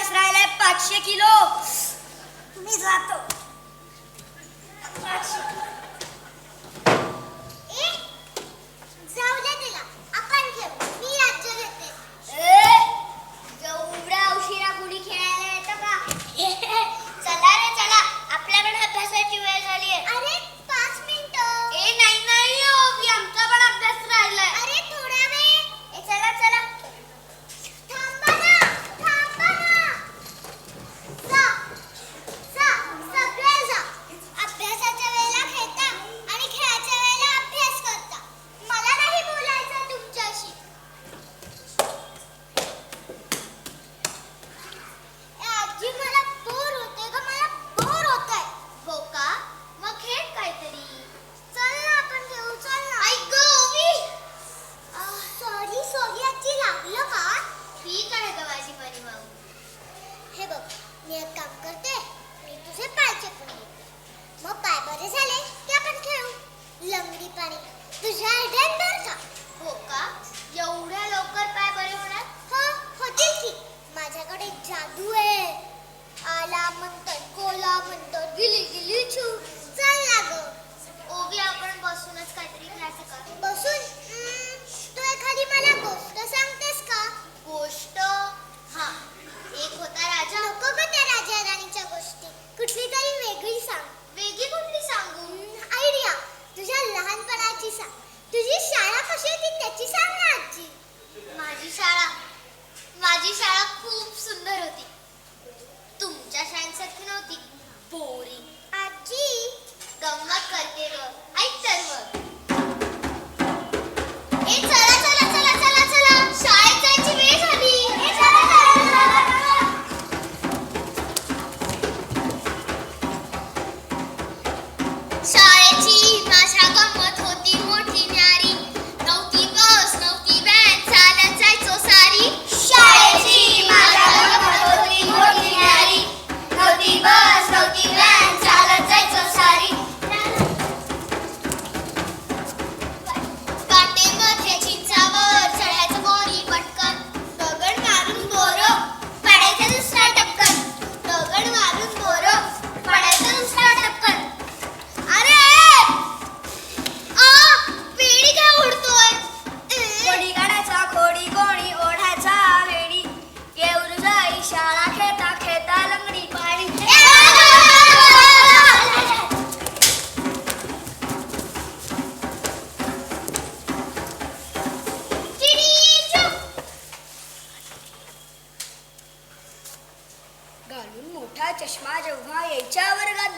अभ्यास राहिलाय 500 किलो. मी जातो. जाऊ दे तिला, आपण खेळू. मी राज्य घेते. एवढ्या उशिरा कुणी खेळायला येतं का? चला रे चला, आपल्याकडे अभ्यासाची वेळ झाली आहे. अरे 5 मिनिटं. नाही हो, आमचा पण अभ्यास राहिलाय. अरे थोडा वेळ. चला चला. थांबा ना. जा सगळे जा. अभ्यासाच्या वेळेला खेळता आणि खेळाच्या वेळेला अभ्यास करता. मला नाही बोलायचं तुमच्याशी. आजी मला बोर होते ग, मला बोर होतंय. हो का? मग खेळ काहीतरी. चल ना आपण खेळू. चल ना. ऐक गं, ओवी. सॉरी आजी, लागलं का? ठीक आहे ग माझी परिवार. हे बघ, मी एक काम करते. मी तुझे पाय चेपून घेते. मग पाय बरे झाले की आपण खेळू लंगडी पाणी. तुझ्या आयडियात बरं का? हो का? एवढ्या लवकर पाय बरे होणार? हो, होतील की. माझ्याकडे जादू आहे. आला म्हणतात, कोला म्हणतात, गिली गिली छू. चल ना गं. ओवी, आपण बसूनच काहीतरी खेळायचं का? बसून? तू एखादी मला गोष्ट सांगतेस का? गोष्ट? हा, एक होता राजा. नको गं त्या राजा राणीच्या गोष्टी. कुठली तरी वेगळी सांग. वेगळी कुठली सांगू? आयडिया. तुझ्या लहानपणाची सांग. तुझी शाळा कशी होती त्याची सांग ना आजी. माझी शाळा खूप सुंदर होती. तुमच्या शाळेसारखी नव्हती. बोरिंग. आजी गंमत करते ग. ऐक तर मग. चला चला चला चला चला, शाळेत जायची वेळ झाली. शाळेची माझ्या गंमत होती मोठी न्यारी. नव्हती बस नव्हती व्हॅन, चालत जायचो सारी. शाळेची माझ्या गंमत होती मोठी न्यारी. नव्हती बस नव्हती व्हॅन, चालत जायचो सारी. काटेमध्ये चिंचावर चढायचं कोणी पटकन. दगड मारून बोरं पडायचं दुसरा टपकन. दगड मारून बोरं पडायचं दुसरा टपकन. अरे वेडी काय उडतोय? कोणी काढायचा खोडी कोणी ओढायचा वेडी. येऊन जाई शाळा खेळता खेळता लंगडी पाणी. घालून मोठा चष्मा जेव्हा यायच्या वर्गात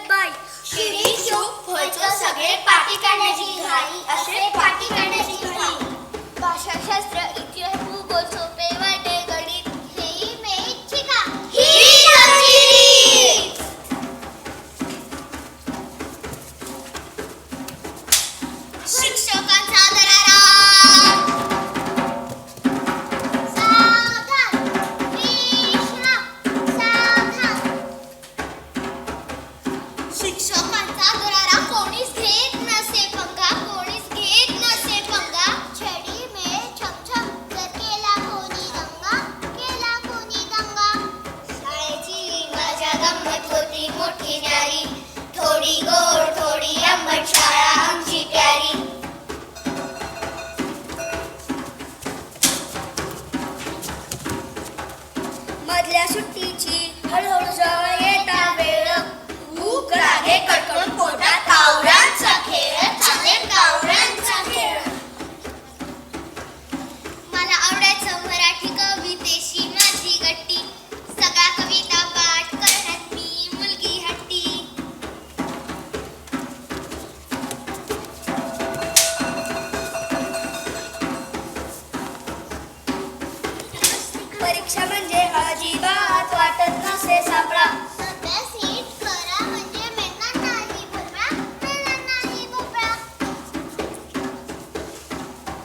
बाई. शिरी चूप व्हायचं सगळे पाटी काढण्याची घाई. असे पाटी काढण्याची घाई. भाषाशास्त्र, इतिहास, भूगोल सोपे वाटे. गणित ही मेची का? ही आमची. शिक्षकांचा दरारा. सावधान. विश्राम. सावधान. शिक्षकांचा दरारा. कोणीच घेत नसे पंगा. कोणीच घेत नसे पंगा. छडी में छमछम. जर केला कोणी दंगा, केला कोणी दंगा. शाळेची माझ्या गंमत होती मोठी न्यारी. थोडी गोड थोडी आंबट शाळा आमची प्यारी. मधल्या सुट्टीची हळूहळू जवळ येता वेळ. भूक लागे कडकडून पोटात. कावळ्यांचा खेळ चांगले कावळ्यांचा खेळ. मला आवडायचं मराठी कवितेशी माझी गट्टी. सगळ्या कविता पाठ करण्यात मी मुलगी हट्टी. परीक्षा म्हणजे अजिबात वाटत नसे सापडा. अभ्यास नीट करा म्हणजे मिळणार नाही भोपळा, मिळणार नाही भोपळा.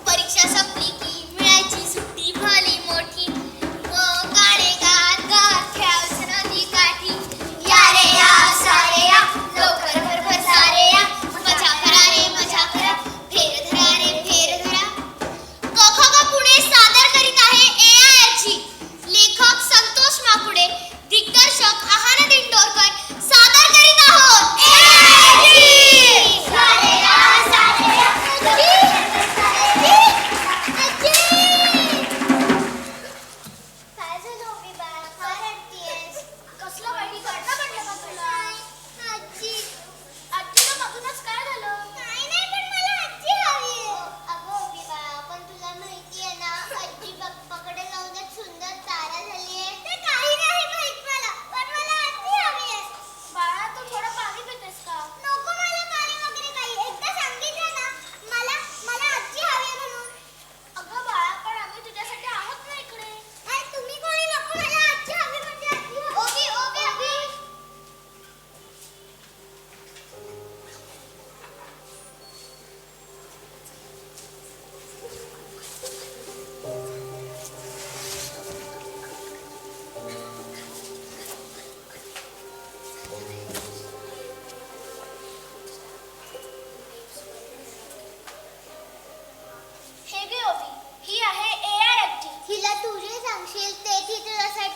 परीक्षा संपली की मिळायची सुट्टी झाली मोठी. गाणे गात गात खेळायचं नदी काठी. या रे या सारे या, लवकर भरभर सारे या. मजा करा रे मजा करा, फेर धरा रे फेर धरा. क ख ग पुढे सादर करीत आहे AIची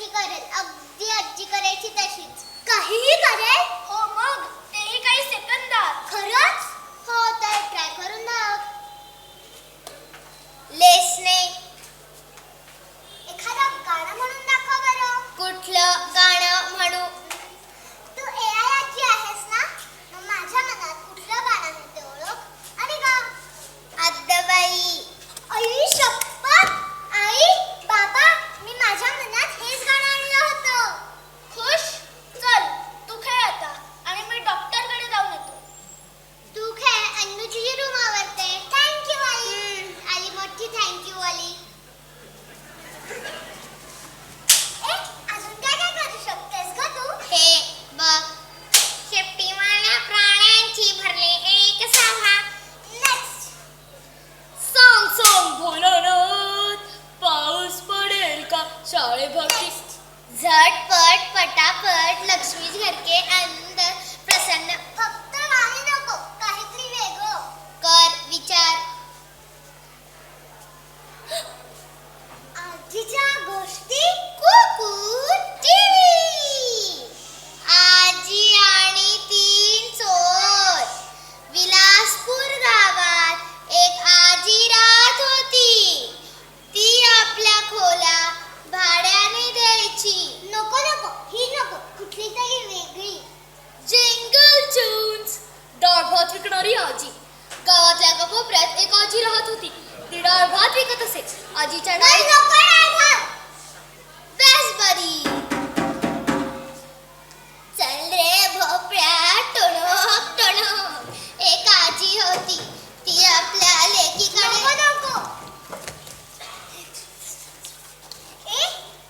ती करेल, अगदी आजी करायची तशीच. काहीही करेल? हो मग तेही काही सेकंदात. खरंच? हो तर ट्राय करून बघ. लेसने. एखादं गाणं म्हणून दाखव बरं. कुठलं गाणं म्हणू? तू AI आजी आहेस ना, मग माझ्या मनात कुठलं गाणं आहे ते ओळख आणि गा. अद्दबाई. आई शपथ! आई, बाबा, मी माझ्या मनात हेच गाणं आणलं होतं. खुश? चल तू खेळ आता आणि मी डॉक्टरकडे जाऊन येतो. तू खेळ आणि मी तुझी रूम आवरते. थँक्यू आई. आई मोठी थँक्यू आली. अजून काय काय करू शकतेस ग तू? हे बघ, शेपटीवाल्या प्राण्यांची भरले एक सभा. नेक्स्ट. सॉंग सॉंग भोलानाथ, पाऊस पडेल का शाळेभोवती. झटपट पटापट लक्ष्मीच घर के अंदर प्रसन्न फक्त गाणी नको, काहीतरी वेगळं. कर विचार. आजीच्या गोष्टी. कुकू टीव्ही. आजी आणि 3 चोर. विलासपूर गावात एक आजी राहत होती. ती आपल्या खोल्या भाड्याने द्यायची. नको नको, ही नको, कुठली तरी वेगळी. Jingle tunes. डाळ भात विकणारी आजी. गावातल्या एका कोपऱ्यात एक आजी राहत होती. ती डाळ भात विकत असे. आजीच्या नाही, नको आहे. बेसबरी. चल रे भोपळ्या टोणक टोणक. एक आजी होती. ती आपल्या लेकीकडे. नको.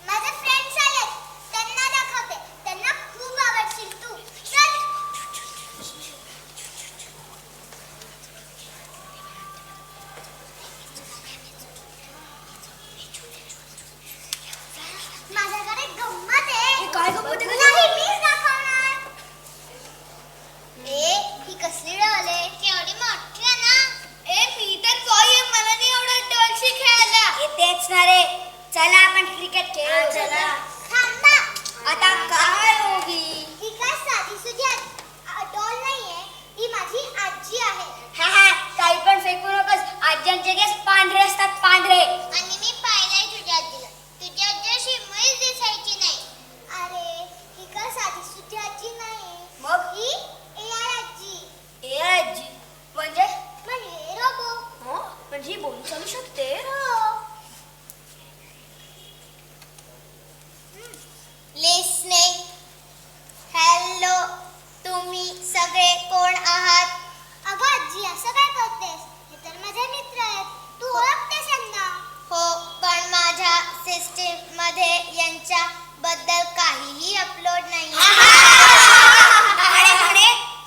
माझे फ्रेंड्स आलेत, त्यांना दाखवते. त्यांना खूप आवडशील तू. चल. माझ्याकडे गंमत आहे. काय गंमत आहे? नाही, मीच दाखवणार. ही कसली डॉल आहे? केवढी मोठी आहे ना. मी तर काय मला नाही आवडत डॉलशी खेळायला. तेच ना रे. चला आपण क्रिकेट खेळू. चला. थांबा. आता काय होवी? ही काय साधीसुधी डॉल नाहीये, ही माझी आजी आहे. हा हा, काही पण फेकू नकोस. आज्यांचे केस पांढरे असतात, पांढरे. आणि मी पाहिलंय तुझ्या आजीला. तुझ्या आजी अशी मैस दिसायची नाही. अरे, ही काय साधीसुधी आजी नाही. मग? ही AI आजी. ए आजी म्हणजे? म्हणजे रोबो. हो, म्हणजे ही बोलू चालू शकते. हो. लिसनिंग. हॅलो, तुम्ही सगळे कोण आहात? अगं आजी, असं काय करतेस? हे तर माझे मित्र आहेत. तू ओळखतेस यांना. हो, पण माझ्या सिस्टीम मध्ये यांच्या बद्दल काहीही अपलोड नाही.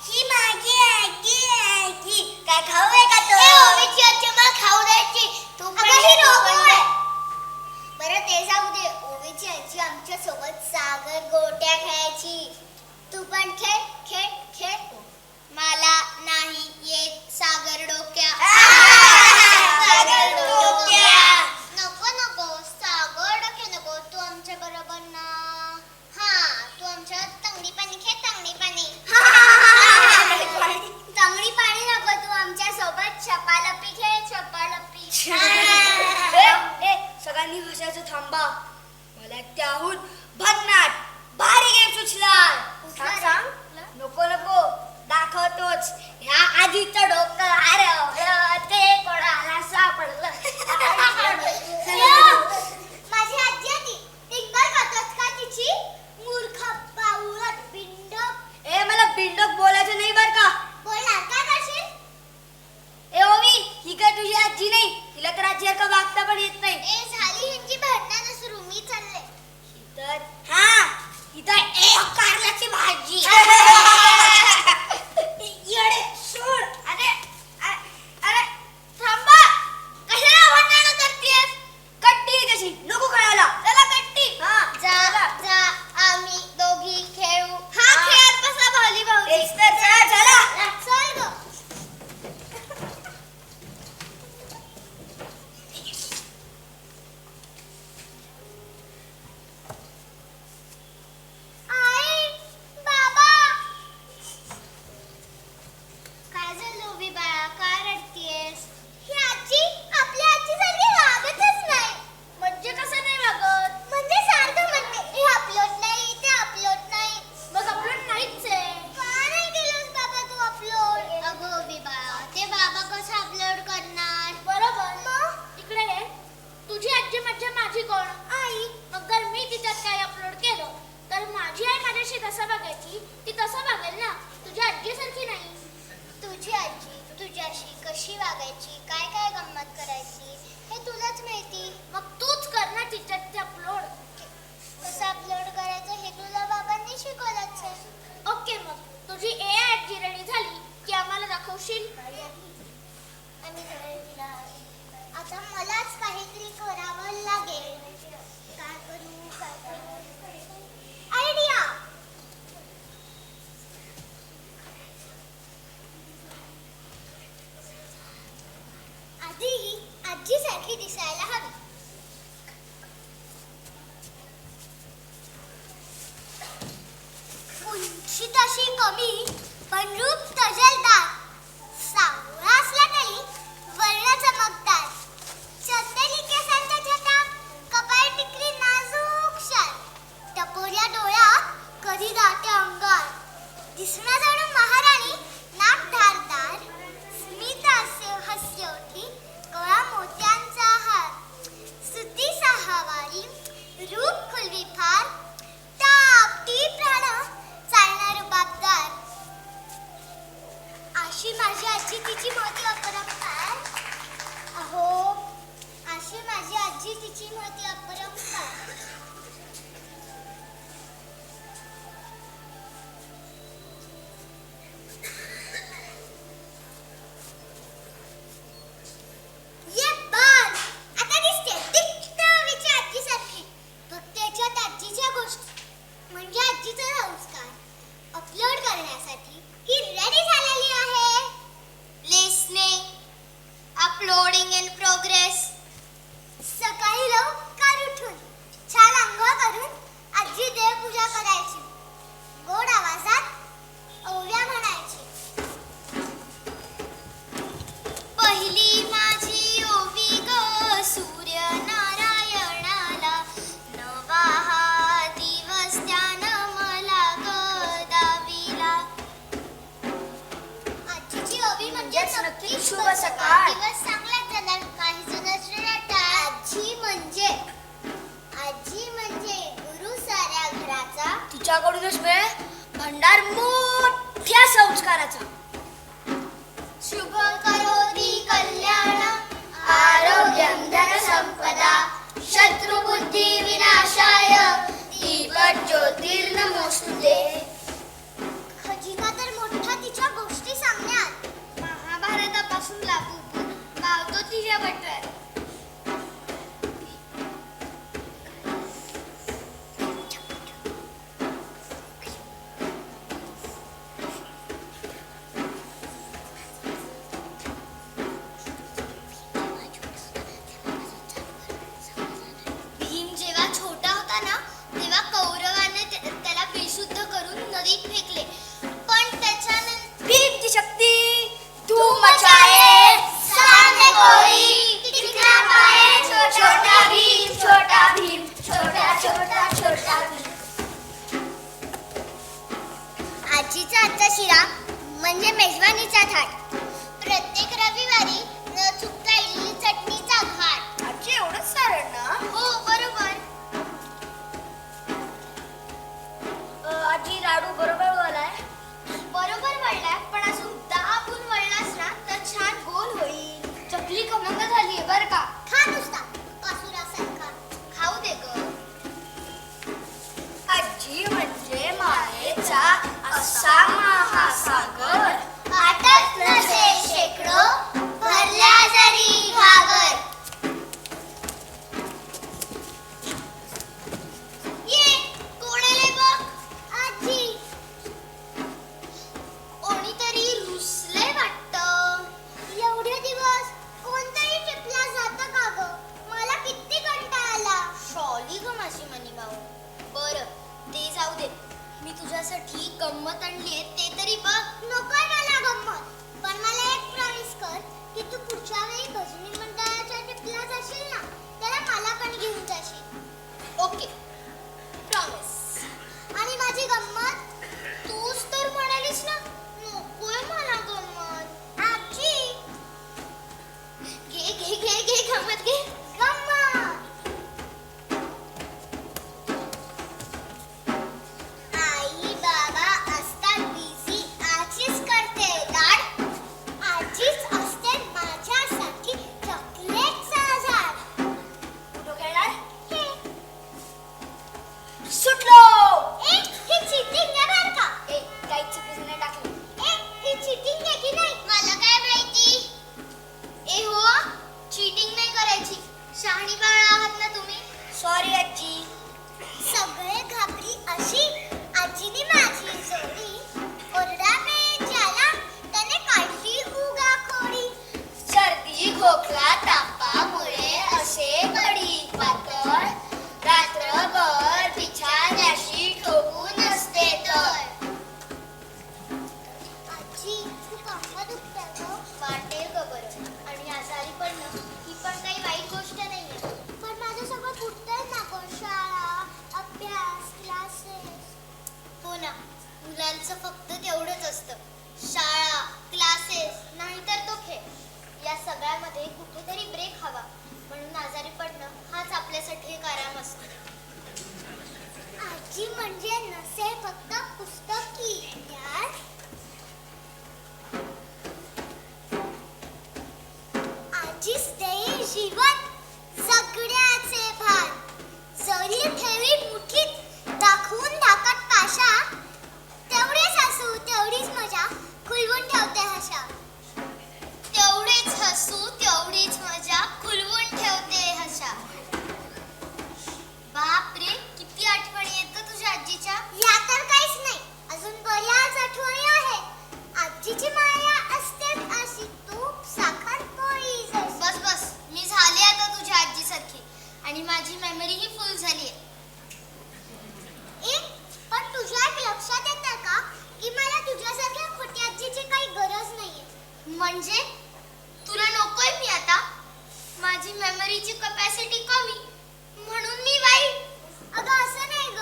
ही माझी आजी. काय खाऊ आहे का तो? ओवीची आजी मला खाऊ द्यायची. तू पण अगं, ही ये, तू रोबो पण आहे. ये. बरं ते जाऊ दे. ओवीची आजी आमच्या सोबत सागर गोट्या खेळायची. तू पण खेळ खेळ खेळ. मला नाही येत सागर डोक्या. सागर डोक्या. नको नको सागर डोक्या नको. तू आमच्या बरोबर ना. तू आमच्या तंगडी पाणी खेळ. तंगडी पाणी. चांगली पाणी नको. तू आमच्या सोबत छपालपी खेळ. छपालपी. सगळ्यांनी हसायचं थांबा. मला त्याहून भन्नाट भारी गेम सुचलाय. सांग. नको नको, दाखवतोच. ह्या आजीचं डोकं हरवलं ते कोणाला सापडलं. माझी आजी होती. टिंगल खातोस का तिची? मूर्ख बावळट बिंडक. ए मला बिल्डअप बोलायचं नाही बर का. बोलणार काय करशील? ए ओवी, ही काय तुझी आजी नाही. तिला तर आजी का वागता पण येत नाही. झाली ह्यांची भांडणं सुरू. मी चालले. इथं एक कारल्याची भाजी. येडे सोड. अरे अरे थांबा. कशाला भांडण करतेस? कट्टी कशी कसं बघायची ती तसं बघेल ना, तुझ्या आजीसारखी नाही. तुझी आजी तुझ्याशी कशी वागायची, काय काय गंमत करायची हे तुलाच माहिती. मग तूच कर ना तिच्यात ते अपलोड. कसं अपलोड करायचं हे तुला बाबांनी शिकवलंच आहे. ओके, मग तुझी AI आजी रेडी झाली की आम्हाला दाखवशील. आम्ही तिला आता मलाच काहीतरी करावं लागेल. काय करू आयडिया. आधी आजीसारखी दिसायला हवी. उंची तशी कमी पण रूप तजेलदार. सावळा असला तरी वर्ण चमकदार. चंदेली केसांच्या छटा, कपाळ टिकली नाजूक शाल. टपोऱ्या डोळ्यात कधी दाटे अंगार. दिसणं जणू महाराणी, नाक धारदार. स्मित हास्यवठी, गळा मोत्यांचा हार. सुती सहावारी, रूप खुलवी फार. टापटीप राहणं, चालणार रुबाबदार. अशी माझी आजी तिची मोठी अपरंपार. अहो, अशी माझी आजी तिची मोठी अपरंपार. ये बाल, आता दिसते दिट्ट विची आजीसारखी. फक्त याच्यात आजीच्या गोष्टी म्हणजे आजीचा संस्कार अपलोड करण्यासाठी ही रेडी झालेली आहे. Listening, uploading in progress. सकाळी लवकर उठून छान अंघोळ करून आजी देवपूजा करायची. गोड आवाजात ओव्या म्हणायची. पहिली माझी ओवी ग सूर्य नारायणाला, नवा हा दिवस त्यानं मला ग दाविला. आजीची ओवी म्हणजे म्हणजेच नक्की शुभ सकाळ. दिवस चांगलाच झाला. काही जण आजी म्हणजे गुरु साऱ्या घराचा. तिच्याकडूनच मिळे भंडार मोठ्या संस्काराचा. शुभ करोति कल्याणं, आरोग्यं धनसंपदा, शत्रुबुद्धी विनाशाय, दीपज्योतिर्नमोस्तुते. खजिना तर मोठा तिच्या गोष्टी सांगण्यात. महाभारतापासून लागू गावतो तिच्या बटव्यात. भीम जेव्हा छोटा होता ना, तेव्हा कौरवाने त्याला बेशुद्ध करून नदीत फेकले. पण त्याच्यानंतर भीम की शक्ति धूम मचाए, सामने कोई टिकना पाए. छोटा भीम, छोटा भीम, छोटा छोटा छोटा भीम. आजीचा आजचा शिरा म्हणजे मेजवानीचा थाट. प्रत्येक रविवारी न चुकता इडली चटणीचा घाट. आजी एवढंच सारण ना. हो बरोबर. आजी लाडू बरोबर बोलाय. बरोबर वळलाय, पण अजून 10 गुण वळलास ना तर छान गोल होईल. चकली खमंग झालीये बर का. खा नुसता कासुरासारखा. खाऊ दे ग. आजी म्हणजे मायेचा असा महासागर. आटत नसे शेकडो, भरल्या जरी घागर. ये कोण आले बघ. आजी कोणीतरी रुसलंय वाटतं. एवढे दिवस कोणतरी ट्रिपला जातं का ग? मला किती कंटाळा आला. शॉली ग माझी मनी भाऊ. बरं ते जाऊ दे, मी तुझ्यासाठी गंमत आणलीये ते तरी बघ. नकोय मला गंमत, पण मला एक प्रॉमिस कर की तू पुढच्या वेळी भजनी मंडळाच्या ट्रिपला जाशील ना, त्याला मला पण घेऊन जाशील. Okay, promise. आणि माझी गंमत तूच तर म्हणालीस ना नकोय मला गंमत. आजी घे घे घे घे गंमत घे. गंमत. आई घाबरली आजी. सगळे घाबरी अशी आजीने माझी जोडी. ओरडा ज्याला त्याने काढली उगा खोडी. सर्दी खोकला तापामुळे असे पडी पातळ रात्रभर बिछाण्याशी ठोकून असते तर. आजी खूप अंग दुखतंय गं. वाटेल ग बरं. आणि आजारी पडणं ही पण काही वाईट गोष्ट नाहीये. पण माझं सगळं फुटतंय ना गं. शाळा, अभ्यास, क्लासेस. हो ना, मुलांचं फक्त तेवढंच असतं. शाळा, क्लासेस, नाहीतर तो खेळ. या सगळ्यामध्ये कुठेतरी ब्रेक हवा. म्हणून आजारी पडणं हाच आपल्यासाठी एक आराम असतो. आजी म्हणजे नसे फक्त पुस्तकी ज्ञान. आजीच देई जीवन जगण्याचे भान. जरी ठेवी मुठीत दाखवून धाकात पाशा. तेवढेच हसू तेवढीच मजा खुलवून ठेवते हशा. तेवढेच हसू तेवढीच मजा खुलवून ठेवते हशा. बापरे, किती आठवणी आहेत ग तुझ्या आजीच्या. या तर काहीच नाही, अजून बऱ्याच आठवणी आहेत. आजीची माया असते अशी तूप साखर पोळी जशी. बस बस, मी झाले आता तुझ्या आजीसारखी. आणि माझी मेमरी ही फुल झाली आहे. पण तुझ्या एक लक्षात येतं का की मला तुझ्यासारख्या खोटी आजीची काही गरज नाहीये. म्हणजे तुला नकोय मी आता. माझी मेमरीची कपॅसिटी कमी म्हणून मी वाईट. अगं असं नाही ग,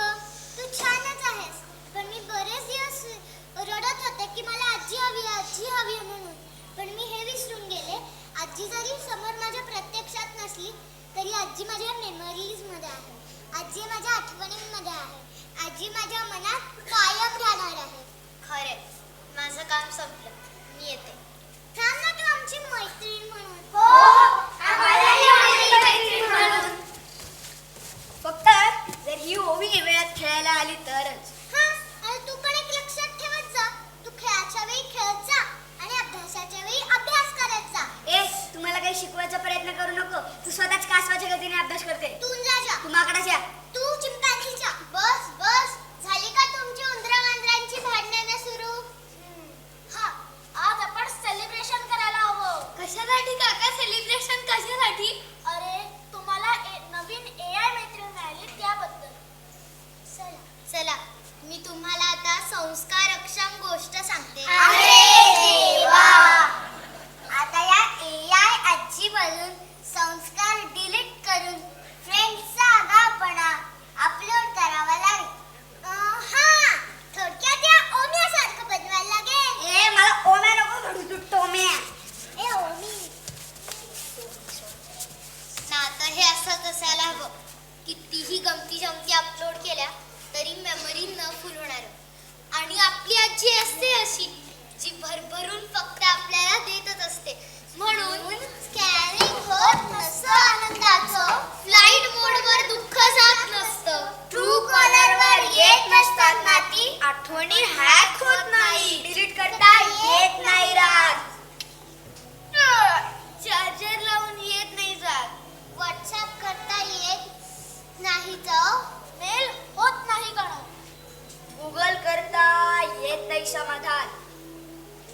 तू छानच आहेस. पण मी बरेच दिवस रडत होते की मला आजी हवी म्हणून. पण मी हे विसरून गेले, आजी जरी समोर माझ्या प्रत्यक्षात नसली तरी आजी माझ्या मेमरीज मध्ये आहे. आजी माझ्या आठवणींमध्ये आहे. आजी माझ्या मनात कायम राहणार आहे. खरे, माझं काम संपलं. मी येते. थांब ना तू आमची मैत्रीण म्हणून. फक्त जर ही ओवी वेळात खेळायला आली तरच. हा, आणि तू पण एक लक्षात ठेवत जा. तू खेळाच्या वेळी खेळत जा आणि अभ्यासाच्या वेळी अभ्यास करत जा. तुम्हाला काही शिकवायचा प्रयत्न करू नको. तू स्वतःच कासवाच्या गतीने अभ्यास करते. तू जा. तू माकडाच्या. तू चिंपांजीच्या. बस बस, झाली का तुमची उंदरा मांजरांची भांडणं सुरू. हा, आज आपण सेलिब्रेशन करायला हवं. कशासाठी काका सेलिब्रेशन कशासाठी. अरे तुम्हाला नवीन AI मैत्रीण मिळाली त्याबद्दल. चला, मी तुम्हाला आता संस्कारक्षम गोष्ट सांगते. आता या AI आजी बनून संस्कार डिलीट करून फ्रेंड्सचा आगाऊपणा अपलोड करावा लागेल. हा, थोडक्यात या ओम्यासारखं बनवायला लागेल. मला ओम्या नको म्हणू, तू टोम्या. ओमी. नातं हे असंच असायला हवं. कितीही गमती जमती अपलोड केल्या तरी मेमरी न फुल होणार. आणि आपली आजी असते अशी जी भरभरून फक्त आपल्याला देतच असते. म्हणून स्कॅनिंग होत नसतं आनंदाचं. फ्लाईट मोडवर दुःख जात नसतं. ट्रू कॉलरवर येत नसतात नाती. आठवणी हॅक होत नाही. डिलीट करता येत नाही राग. चार्जर लावून येत नाही जात. व्हॉट्सअप करता येत नाही तर मेल होत नाही गणो. गूगल करता येत नाही समाधान.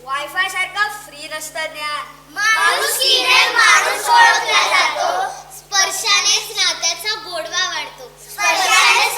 वायफाय सारखं फ्री नसतं ज्ञान. माणुसकीने माणूस ओळखला जातो. स्पर्शानेच नात्याचा गोडवा वाढतो. स्पर्शानेच